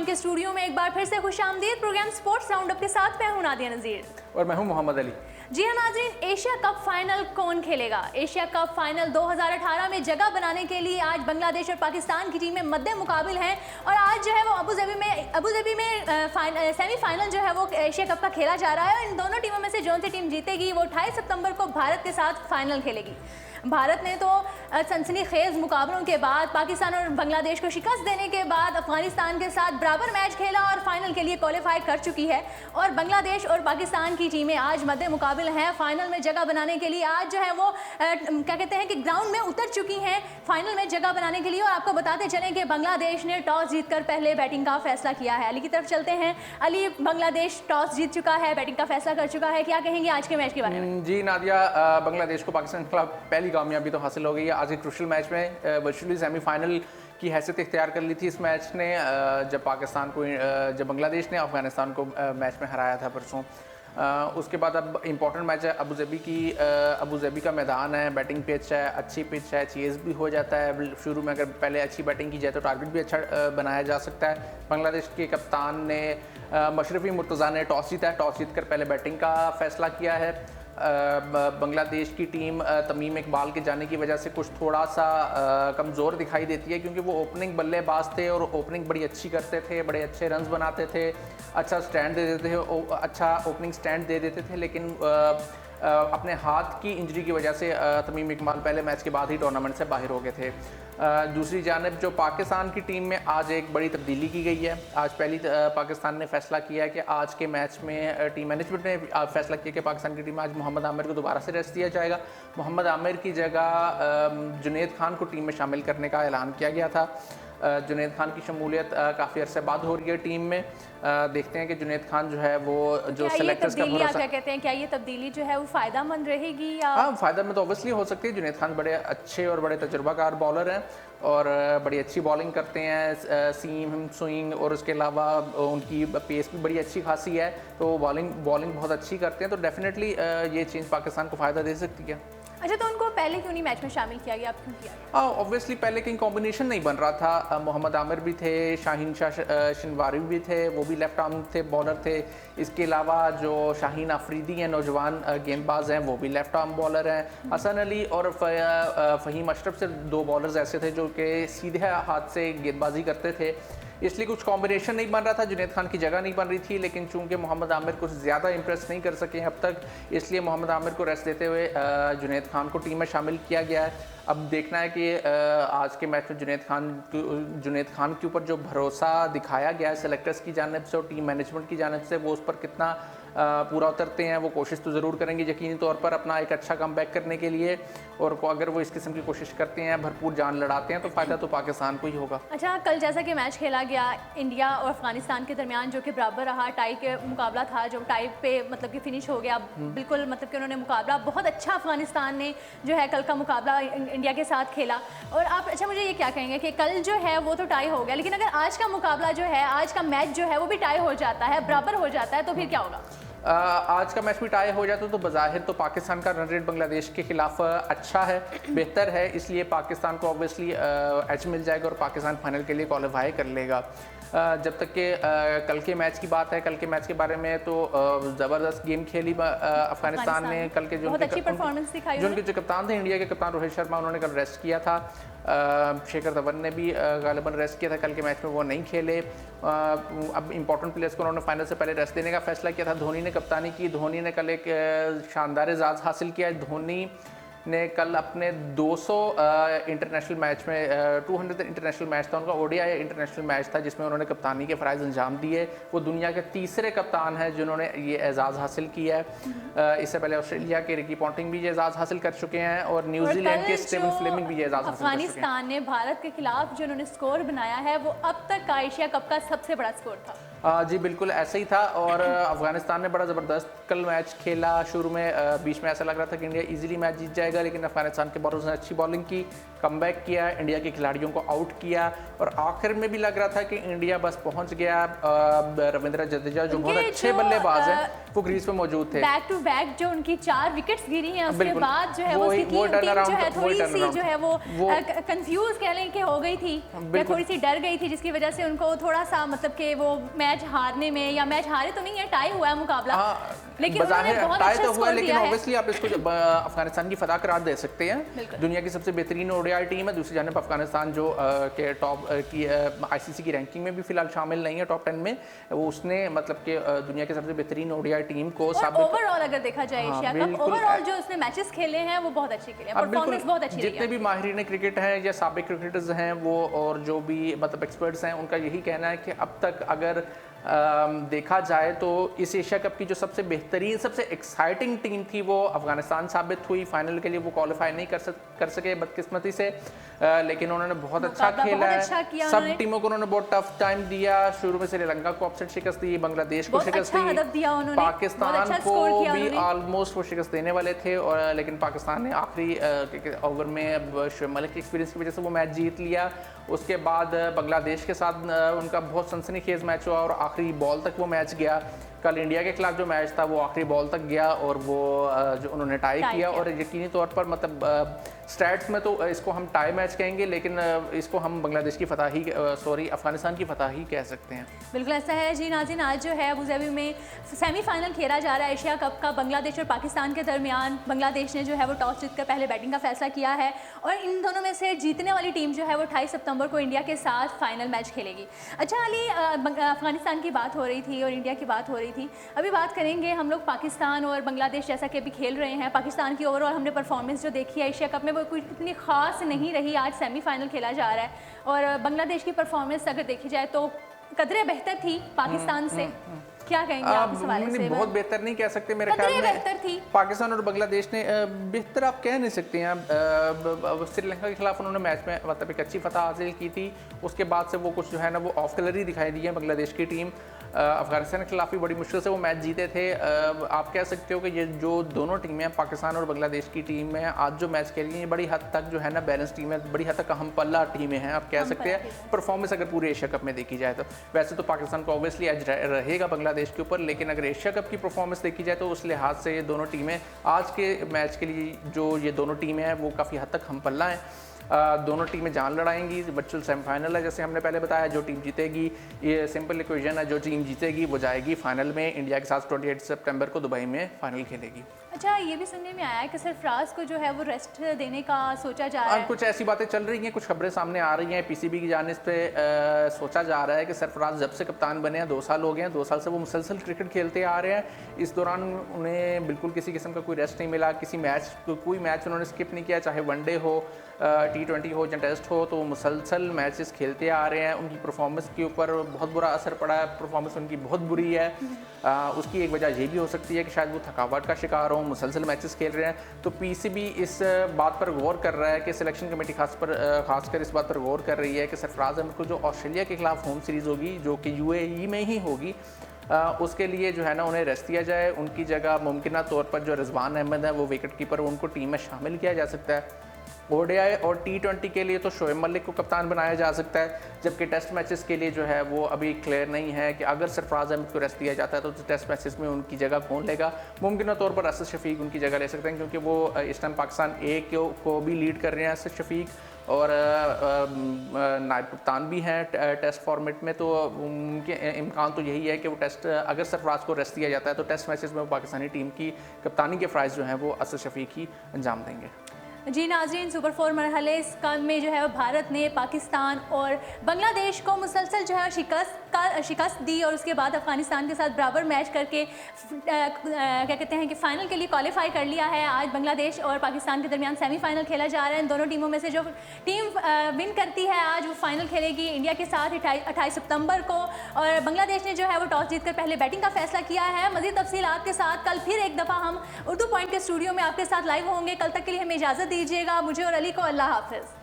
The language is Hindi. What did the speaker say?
पॉइंट के स्टूडियो में एक बार फिर से खुशामदीद। प्रोग्राम स्पोर्ट्स राउंड अप के साथ मैं हूं नादिया नज़ीर और मैं हूं मोहम्मद अली। जी हाँ नाज़रीन, एशिया कप फाइनल कौन खेलेगा? एशिया कप फाइनल 2018 में जगह बनाने के लिए आज बांग्लादेश और पाकिस्तान की टीमें मद्दे मुकाबिल हैं और आज जो है वो अबू धाबी में सेमीफाइनल जो है वो एशिया कप का खेला जा रहा है। इन दोनों टीमों में से जो सी टीम जीतेगी वो 28 सितंबर को भारत के साथ फाइनल खेलेगी। भारत ने तो सनसनीखेज मुकाबलों के बाद पाकिस्तान और बांग्लादेश को शिकस्त देने के बाद अफगानिस्तान के साथ बराबर मैच खेला और फाइनल के लिए क्वालिफाई कर चुकी है। और बांग्लादेश और पाकिस्तान की टीमें आज मद्दे मुकाबिल हैं फाइनल में जगह बनाने के लिए। आज जो है वो क्या कहते हैं कि ग्राउंड में उतर चुकी हैं फाइनल में जगह बनाने के लिए। और आपको बताते चलें कि बांग्लादेश ने टॉस जीतकर पहले बैटिंग का फैसला किया है। अली की तरफ चलते हैं। अली, बांग्लादेश टॉस जीत चुका है, बैटिंग का फैसला कर चुका है, क्या कहेंगे आज के मैच के बारे में? जी नादिया, बांग्लादेश को पाकिस्तान के खिलाफ पहली कामयाबी तो हासिल हो गई है। आज के क्रूशियल मैच में वर्चुअली सेमीफाइनल की हैसियत इख्तियार कर ली थी इस मैच ने, जब बांग्लादेश ने अफगानिस्तान को मैच में हराया था परसों। उसके बाद अब इम्पॉर्टेंट मैच है अबू धाबी का मैदान है, बैटिंग पिच है, अच्छी पिच है, चेज़ भी हो जाता है। शुरू में अगर पहले अच्छी बैटिंग की जाए तो टारगेट भी अच्छा बनाया जा सकता है। बांग्लादेश के कप्तान ने मशरफी मुर्तज़ा ने टॉस जीता है। टॉस जीत कर पहले बैटिंग का फैसला किया है। बांग्लादेश की टीम तमीम इकबाल के जाने की वजह से कुछ थोड़ा सा कमज़ोर दिखाई देती है, क्योंकि वो ओपनिंग बल्लेबाज थे और ओपनिंग बड़ी अच्छी करते थे, बड़े अच्छे रन्स बनाते थे, अच्छा स्टैंड दे देते थे, अच्छा ओपनिंग स्टैंड दे देते थे। लेकिन अपने हाथ की इंजरी की वजह से तमीम इकबाल पहले मैच के बाद ही टूर्नामेंट से बाहर हो गए थे। दूसरी जानब जो पाकिस्तान की टीम में आज एक बड़ी तब्दीली की गई है। आज पहली पाकिस्तान ने फैसला किया है कि आज के मैच में टीम मैनेजमेंट ने फैसला किया कि पाकिस्तान की टीम में आज मोहम्मद आमिर को दोबारा से रेस्ट दिया जाएगा। मोहम्मद आमिर की जगह जुनैद खान को टीम में शामिल करने का ऐलान किया गया था। जुनैद खान की शमूलियत काफ़ी अरसे बाद हो रही है टीम में। देखते हैं कि जुनैद खान जो है वो जो सेलेक्टर्स का भरोसा, क्या कहते हैं, क्या ये तब्दीली जो है वो फ़ायदेमंद रहेगी या? हाँ, फ़ायदेमंद तो ऑब्वियसली हो सकती है। जुनैद खान बड़े अच्छे और बड़े तजुर्बाकार बॉलर हैं और बड़ी अच्छी बॉलिंग करते हैं, सीम स्विंग, और उसके अलावा उनकी पेस भी बड़ी अच्छी खासी है, तो बॉलिंग बहुत अच्छी करते हैं। तो डेफिनेटली ये चेंज पाकिस्तान को फ़ायदा दे सकती है। अच्छा, तो उनको पहले क्यों नहीं मैच में शामिल किया गया, अब क्यों किया गया? ऑब्वियसली पहले कहीं कॉम्बिनेशन नहीं बन रहा था। मोहम्मद आमिर भी थे, शाहीन शाह शिनवारी भी थे, वो भी लेफ्ट आर्म थे, बॉलर थे। इसके अलावा जो शाहीन अफरीदी हैं, नौजवान गेंदबाज हैं, वो भी लेफ्ट आर्म बॉलर हैं। हसन अली और फ़हीम अशरफ से दो बॉलर्स ऐसे थे जो कि सीधे हाथ से गेंदबाजी करते थे, इसलिए कुछ कॉम्बिनेशन नहीं बन रहा था। जुनैद खान की जगह नहीं बन रही थी, लेकिन चूंकि मोहम्मद आमिर कुछ ज़्यादा इंप्रेस नहीं कर सके अब तक, इसलिए मोहम्मद आमिर को रेस्ट देते हुए जुनैद खान को टीम में शामिल किया गया है। अब देखना है कि आज के मैच में जुनैद खान के ऊपर जो भरोसा दिखाया गया है सेलेक्टर्स की जानिब से और टीम मैनेजमेंट की जानिब से, वो उस पर कितना पूरा उतरते हैं। वो कोशिश तो ज़रूर करेंगे यकीनी तौर पर अपना एक अच्छा कमबैक करने के लिए, और अगर वो इस किस्म की कोशिश करते हैं, भरपूर जान लड़ाते हैं, तो फ़ायदा तो पाकिस्तान को ही होगा। अच्छा, कल जैसा कि मैच खेला गया इंडिया और अफगानिस्तान के दरमियान, जो कि बराबर रहा, टाई के मुकाबला था, जो टाई पे मतलब कि फिनिश हो गया बिल्कुल, मतलब कि उन्होंने मुकाबला बहुत अच्छा अफगानिस्तान ने जो है कल का मुकाबला इंडिया के साथ खेला। और आप अच्छा मुझे ये क्या कहेंगे कि कल जो है वो तो टाई हो गया, लेकिन अगर आज का मुकाबला जो है, आज का मैच जो है वो भी टाई हो जाता है, बराबर हो जाता है, तो फिर क्या होगा? आज का मैच भी टाई हो जाता तो बज़ाहिर तो पाकिस्तान का रन रेट बांग्लादेश के खिलाफ अच्छा है, बेहतर है, इसलिए पाकिस्तान को ऑब्वियसली एज मिल जाएगा और पाकिस्तान फाइनल के लिए क्वालिफाई कर लेगा। जब तक कि कल के मैच की बात है, कल के मैच के बारे में तो ज़बरदस्त गेम खेली अफगानिस्तान ने। कल के जो उनके जो कप्तान थे, इंडिया के कप्तान रोहित शर्मा, उन्होंने कल रेस्ट किया था। शेखर धवन ने भी गालिबन रेस्ट किया था, कल के मैच में वो नहीं खेले। अब इंपॉर्टेंट प्लेयर्स को उन्होंने फाइनल से पहले रेस्ट देने का फैसला किया था। धोनी ने कप्तानी की, धोनी ने कल एक शानदार एजाज़ हासिल किया। धोनी ने कल अपने 200 इंटरनेशनल मैच में 200 इंटरनेशनल मैच था उनका, ओडीआई इंटरनेशनल मैच था जिसमें उन्होंने कप्तानी के फ़राइज़ अंजाम दिए। वो दुनिया के तीसरे कप्तान हैं जिन्होंने ये एजाज़ हासिल किया है। इससे पहले ऑस्ट्रेलिया के रिकी पॉन्टिंग भी ये एजाज़ हासिल कर चुके हैं और न्यूजीलैंड के स्टीवन फ्लेमिंग भी ये एजाज़ हासिल कर चुके हैं। अफगानिस्तान ने भारत के खिलाफ जो उन्होंने स्कोर बनाया है वो अब तक का एशिया कप का सबसे बड़ा स्कोर था। जी बिल्कुल ऐसा ही था और अफगानिस्तान ने बड़ा ज़बरदस्त कल मैच खेला। शुरू में बीच में ऐसा लग रहा था कि इंडिया इजीली मैच जीत जाएगा, लेकिन अफगानिस्तान के बॉलर्स ने अच्छी बॉलिंग की, कमबैक किया, इंडिया के खिलाड़ियों को आउट किया और आखिर में भी लग रहा था कि इंडिया बस पहुंच गया। रविंद्र जडेजा जो बहुत अच्छे बल्लेबाज हैं वो क्रीज पे मौजूद थे। बैक टू बैक जो उनकी 4 विकेट्स गिरी हैं उसके बाद जो है वो उसकी टीम जो है थोड़ी सी जो है वो कंफ्यूज कह लें कि हो गई थी या थोड़ी सी डर गई थी, जिसकी वजह से उनको थोड़ा सा मतलब कि वो मैच हारने में, या मैच हारे तो नहीं है, टाई हुआ है मुकाबला, लेकिन उन्होंने बहुत अच्छा स्कोर लेकिन दिया है। ऑब्वियसली आप इसको अफगानिस्तान की फतह करार दे सकते हैं। दुनिया की सबसे बेहतरीन ओडीआई टीम है। दूसरी जानब अफगानिस्तान जो के टॉप की आईसीसी की रैंकिंग में भी फिलहाल शामिल नहीं है टॉप 10 में, वो उसने मतलब कि दुनिया की सबसे बेहतरीन ओडीआई टीम को ओवरऑल अगर देखा जाए एशिया कप ओवरऑल जो उसने मैचेस खेले हैं वो बहुत अच्छे खेले हैं, परफॉर्मेंस बहुत अच्छी रही है। जितने भी माहिरीन क्रिकेट हैं या साबिक क्रिकेटर्स हैं वो और जो भी मतलब एक्सपर्ट्स हैं उनका यही कहना है कि अब तक अगर देखा जाए तो इस एशिया कप की जो सबसे बेहतरीन सबसे एक्साइटिंग टीम थी वो अफगानिस्तान साबित हुई। फाइनल के लिए वो क्वालिफाई नहीं कर सके बदकिस्मती से, लेकिन उन्होंने बहुत अच्छा खेला है। सब टीमों को उन्होंने बहुत टफ टाइम दिया। शुरू में श्रीलंका को अपसेट शिकस्त दी, बांग्लादेश को शिकस्त दी, पाकिस्तान को भी ऑलमोस्ट वो शिकस्त देने वाले थे और लेकिन पाकिस्तान ने आखिरी ओवर में शोएब मलिक की एक्सपीरियंस की वजह से वो मैच जीत लिया। उसके बाद बांग्लादेश के साथ उनका बहुत सनसनीखेज मैच हुआ और आखिरी बॉल तक वो मैच गया। कल इंडिया के खिलाफ जो मैच था वो आखिरी बॉल तक गया और वो जो उन्होंने टाई किया और यकीनी तौर पर मतलब स्टैट्स में तो इसको हम टाई मैच कहेंगे, लेकिन इसको हम बांग्लादेश की फतह ही अफगानिस्तान की फतह ही कह सकते हैं। बिल्कुल ऐसा है जी नाज़रीन। आज जो है अबू धाबी में सेमीफाइनल खेला जा रहा है एशिया कप का बांग्लादेश और पाकिस्तान के दरमियान। बांग्लादेश ने जो है वो टॉस जीतकर पहले बैटिंग का फैसला किया है और इन दोनों में से जीतने वाली टीम जो है वो 28 सितंबर को इंडिया के साथ फाइनल मैच खेलेगी। अच्छा अली, अफगानिस्तान की बात हो रही थी और इंडिया की बात हो रही थी, अभी बात करेंगे हम लोग पाकिस्तान और बांग्लादेश जैसा कि अभी खेल रहे हैं। पाकिस्तान की ओवरऑल हमने परफॉर्मेंस जो देखी है एशिया कप में वो कोई इतनी खास नहीं रही। आज सेमीफाइनल खेला जा रहा है और बांग्लादेश की परफॉर्मेंस अगर देखी जाए तो कदरे बेहतर थी पाकिस्तान से। क्या कहेंगे आप इस हवाले से? बहुत बेहतर नहीं कह सकते मेरे ख्याल में। बेहतर थी पाकिस्तान और बांग्लादेश ने बेहतर आप कह नहीं सकते हैं। श्रीलंका के खिलाफ उन्होंने मैच में मतलब एक अच्छी फतह हासिल की थी। उसके बाद से वो कुछ जो है ना वो ऑफ कलर ही दिखाई दी है बांग्लादेश की टीम। अफगानिस्तान के खिलाफ भी बड़ी मुश्किल से वो मैच जीते थे। आप कह सकते हो कि ये जो दोनों टीमें हैं पाकिस्तान और बांग्लादेश की टीम में आज जो मैच खेली है ये बड़ी हद तक जो है ना बैलेंस टीम है, बड़ी हद तक हम पल्ला टीमें हैं आप कह सकते हैं परफॉर्मेंस अगर पूरे एशिया कप में देखी जाए तो। वैसे तो पाकिस्तान को ऑब्वियसली एज रहेगा बांग्लादेश के ऊपर, लेकिन अगर एशिया कप की परफॉर्मेंस देखी जाए तो उस लिहाज से ये दोनों टीमें आज के मैच के लिए जो ये दोनों टीमें हैं वो काफ़ी हद तक हम पल्ला हैं। दोनों टीमें जान लड़ाएंगी। वर्चुअल सेमीफाइनल है जैसे हमने पहले बताया, जो टीम जीतेगी ये सिंपल इक्वेशन है, जो टीम जीतेगी वो जाएगी फाइनल में। इंडिया के साथ 28 सितंबर को दुबई में फाइनल खेलेगी। अच्छा ये भी सुनने में आया है कि सरफराज को जो है वो रेस्ट देने का सोचा जा रहा है। कुछ ऐसी बातें चल रही हैं, कुछ खबरें सामने आ रही हैं। पीसीबी की जानिब पे सोचा जा रहा है कि सरफराज जब से कप्तान बने हैं 2 साल हो गए हैं, 2 साल से वो मुसलसल क्रिकेट खेलते आ रहे हैं। इस दौरान उन्हें बिल्कुल किसी किस्म का कोई रेस्ट नहीं मिला, किसी मैच कोई मैच उन्होंने स्किप नहीं किया, चाहे वनडे हो T20 हो या टेस्ट हो, तो मुसलसल मैचेस खेलते आ रहे हैं। उनकी परफॉर्मेंस के ऊपर बहुत बुरा असर पड़ा है, परफॉर्मेंस उनकी बहुत बुरी है। उसकी एक वजह ये भी हो सकती है कि शायद वो थकावट का शिकार हो, मुसलसल मैचेस खेल रहे हैं। तो पीसीबी इस बात पर गौर कर रहा है कि सिलेक्शन कमेटी खासकर इस बात पर गौर कर रही है कि सरफराज अहमद को जो ऑस्ट्रेलिया के खिलाफ होम सीरीज़ होगी जो कि UAE में ही होगी, उसके लिए जो है ना उन्हें रेस्ट दिया जाए। उनकी जगह मुमकिन तौर पर जो रिजवान अहमद है वो विकेट कीपर, उनको टीम में शामिल किया जा सकता है। ODI और T20 के लिए तो शोएब मलिक को कप्तान बनाया जा सकता है, जबकि टेस्ट मैचेस के लिए जो है वो अभी क्लियर नहीं है कि अगर सरफराज अहमद को रेस्ट दिया जाता है तो टेस्ट मैचेस में उनकी जगह कौन लेगा। मुमकिन तौर पर असद शफीक उनकी जगह ले सकते हैं, क्योंकि वो इस टाइम पाकिस्तान ए को भी लीड कर रहे हैं असद शफीक और नायब कप्तान भी हैं टेस्ट फॉर्मेट में। तो उनके इम्कान तो यही है कि वो टेस्ट अगर सरफराज को रेस्ट दिया जाता है तो टेस्ट मैचेस में वो पाकिस्तानी टीम की कप्तानी के फ़राइज़ जो हैं वो असद शफीक ही अंजाम देंगे। जी नाज़रीन, सुपर 4 मरहले में जो है भारत ने पाकिस्तान और बांग्लादेश को मुसलसल जो है शिकस्त दी और उसके बाद अफगानिस्तान के साथ बराबर मैच करके क्या कहते हैं कि फ़ाइनल के लिए क्वालिफाई कर लिया है। आज बांग्लादेश और पाकिस्तान के दरमियान सेमीफाइनल खेला जा रहा है। इन दोनों टीमों में से जो टीम विन करती है आज वो फाइनल खेलेगी इंडिया के साथ 28 सितंबर को। और बांग्लादेश ने जो है वो टॉस जीतकर पहले बैटिंग का फैसला किया है। मज़ीद तफसीलात के साथ कल फिर एक दफ़ा हम उर्दू पॉइंट के स्टूडियो में आपके साथ लाइव होंगे। कल तक के लिए हमें इजाज़त दीजिएगा। मुझे और अली को अल्लाह हाफ़िज़।